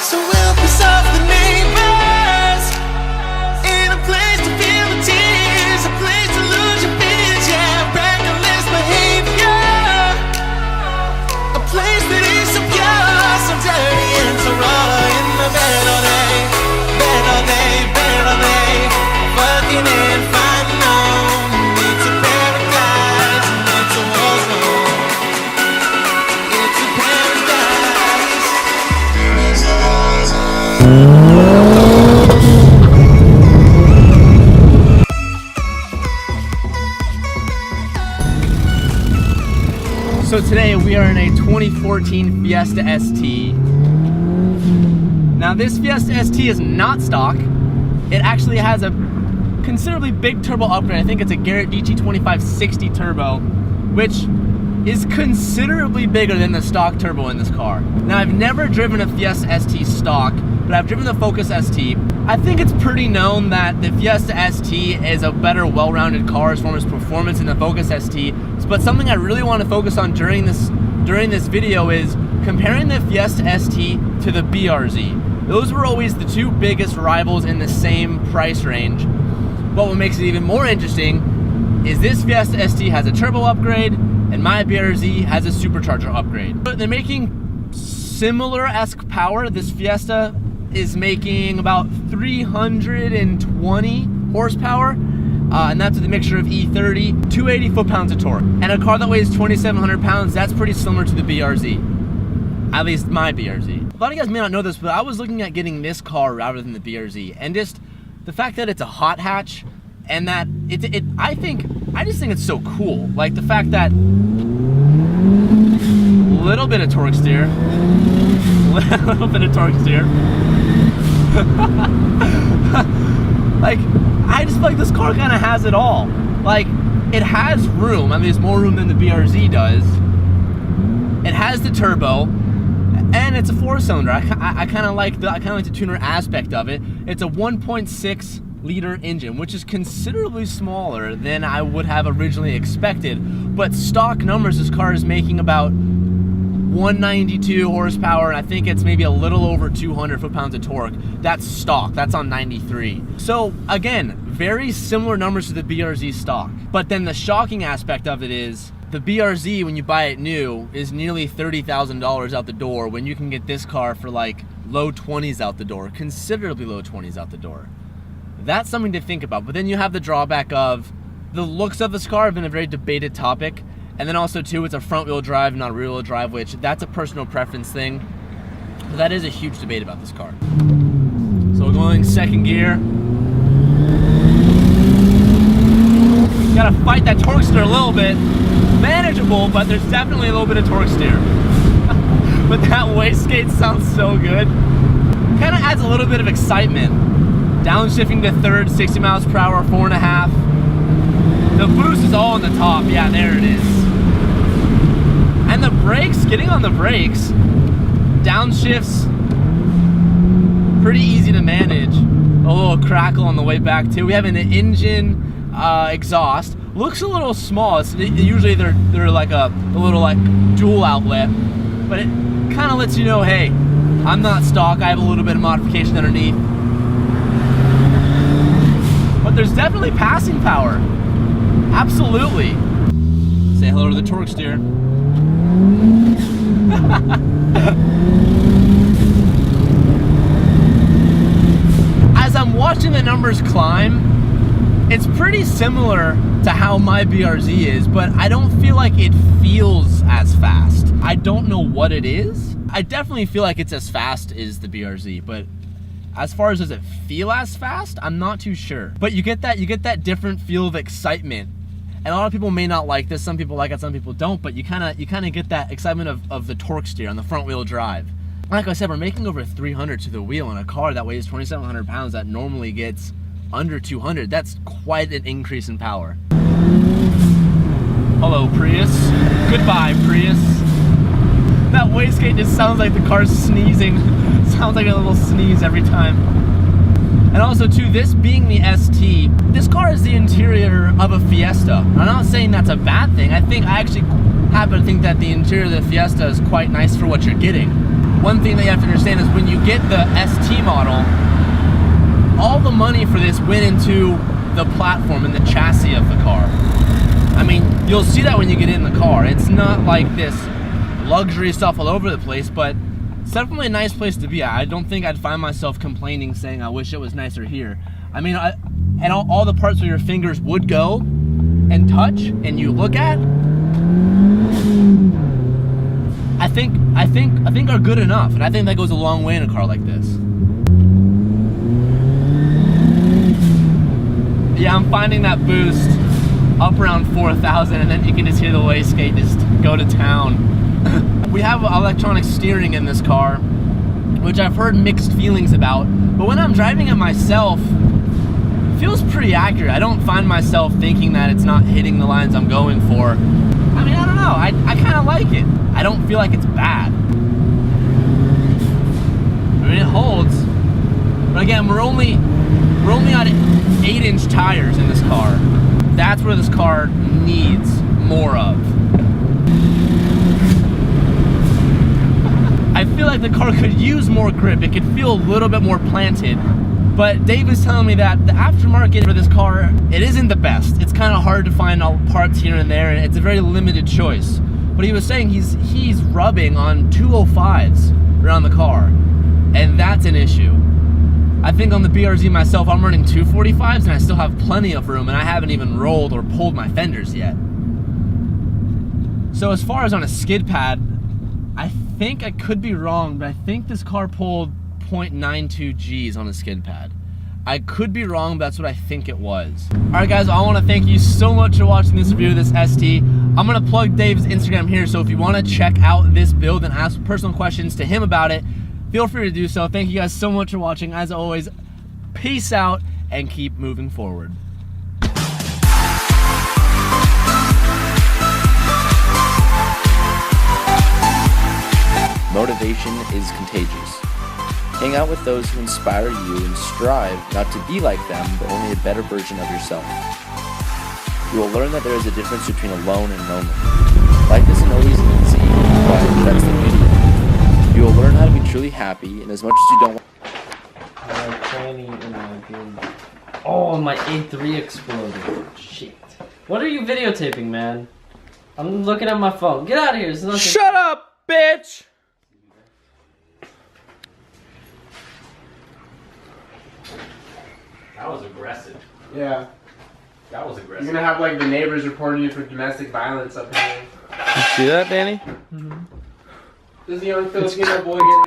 So we'll piss off the neighbors in a place to feel the tears, a place to lose your fears, yeah, reckless behavior, a place that is so pure, so dirty and so raw. In the bed all day, bed all day, bed all day, fucking and finding home. It's a paradise and it's a war zone. It's a paradise. It's a war zone. So today we are in a 2014 Fiesta ST. Now this Fiesta ST is not stock. It actually has a considerably big turbo upgrade. I think it's a Garrett DT2560 turbo, which is considerably bigger than the stock turbo in this car. Now I've never driven a Fiesta ST stock, but I've driven the Focus ST. I think it's pretty known that the Fiesta ST is a better, well-rounded car as far as performance than the Focus ST. But something I really want to focus on during this video is comparing the Fiesta ST to the BRZ. Those were always the two biggest rivals in the same price range. But what makes it even more interesting is this Fiesta ST has a turbo upgrade and my BRZ has a supercharger upgrade. But they're making similar-esque power. This Fiesta is making about 320 horsepower, and that's with a mixture of E30, 280 foot-pounds of torque. And a car that weighs 2,700 pounds, that's pretty similar to the BRZ. At least my BRZ. A lot of you guys may not know this, but I was looking at getting this car rather than the BRZ, and just the fact that it's a hot hatch, and that I just think it's so cool. Like the fact that little bit of torque steer, little bit of torque steer. Like, I just feel like this car kind of has it all. Like, it has room. I mean, there's more room than the BRZ does. It has the turbo, and it's a 4-cylinder. I kind of like the tuner aspect of it. It's a 1.6 liter engine, which is considerably smaller than I would have originally expected. But stock numbers, this car is making about 192 horsepower, and I think it's maybe a little over 200 foot-pounds of torque. That's stock. That's on 93. So again, very similar numbers to the BRZ stock. But then the shocking aspect of it is the BRZ, when you buy it new, is nearly $30,000 out the door, when you can get this car for like low 20s out the door, considerably low 20s out the door. That's something to think about. But then you have the drawback of the looks of this car have been a very debated topic. And then also too, it's a front wheel drive, not a rear wheel drive, which that's a personal preference thing. But that is a huge debate about this car. So we're going second gear. Gotta fight that torque steer a little bit. Manageable, but there's definitely a little bit of torque steer. But that wastegate sounds so good. Kind of adds a little bit of excitement. Downshifting to third, 60 miles per hour, 4.5. The boost is all on the top. Yeah, there it is. And the brakes, getting on the brakes, downshifts, pretty easy to manage. A little crackle on the way back too. We have an engine exhaust. Looks a little small. Usually they're like a little like dual outlet, but it kind of lets you know, hey, I'm not stock. I have a little bit of modification underneath. But there's definitely passing power. Absolutely. Say hello to the torque steer. As I'm watching the numbers climb, it's pretty similar to how my BRZ is, but I don't feel like it feels as fast. I don't know what it is. I definitely feel like it's as fast as the BRZ, but as far as does it feel as fast, I'm not too sure. But you get that different feel of excitement. And a lot of people may not like this. Some people like it, some people don't, but you kind of get that excitement of the torque steer on the front wheel drive. Like I said, we're making over 300 to the wheel in a car that weighs 2,700 pounds that normally gets under 200. That's quite an increase in power. Hello, Prius. Goodbye, Prius. That wastegate just sounds like the car's sneezing. Sounds like a little sneeze every time. And also too, this being the ST, this car is the interior of a Fiesta. I'm not saying that's a bad thing. I actually happen to think that the interior of the Fiesta is quite nice for what you're getting. one thing that you have to understand is when you get the ST model, all the money for this went into the platform and the chassis of the car. I mean, you'll see that when you get in the car. It's not like this luxury stuff all over the place, but it's definitely a nice place to be at. I don't think I'd find myself complaining saying I wish it was nicer here. I mean, and all the parts where your fingers would go and touch and you look at, I think are good enough, and I think that goes a long way in a car like this. Yeah, I'm finding that boost up around 4,000, and then you can just hear the wastegate just go to town. We have electronic steering in this car, which I've heard mixed feelings about, but when I'm driving it myself, it feels pretty accurate. I don't find myself thinking that it's not hitting the lines I'm going for. I mean, I don't know, I kind of like it. I don't feel like it's bad. I mean, it holds, but again, we're only on 8-inch tires in this car. That's where this car needs more of. I feel like the car could use more grip. It could feel a little bit more planted. But Dave is telling me that the aftermarket for this car, it isn't the best. It's kind of hard to find all parts here and there, and it's a very limited choice. But he was saying he's rubbing on 205s around the car, and that's an issue. I think on the BRZ myself, I'm running 245s, and I still have plenty of room, and I haven't even rolled or pulled my fenders yet. So as far as on a skid pad, I think I could be wrong, but I think this car pulled 0.92 Gs on a skid pad. I could be wrong, but that's what I think it was. All right, guys, I want to thank you so much for watching this review of this ST. I'm going to plug Dave's Instagram here, so if you want to check out this build and ask personal questions to him about it, feel free to do so. Thank you guys so much for watching. As always, peace out and keep moving forward. Motivation is contagious. Hang out with those who inspire you and strive not to be like them, but only a better version of yourself. You will learn that there is a difference between alone and lonely. Life isn't always easy, but that's the beauty of it. You will learn how to be truly happy, and as much as you don't want... Oh, my A3 exploded. Shit. What are you videotaping, man? I'm looking at my phone. Get out of here. There's nothing. Shut up, bitch! That was aggressive. Yeah. That was aggressive. You're gonna have like the neighbors reporting you for domestic violence up here. See that, Danny? This young Filipino boy getting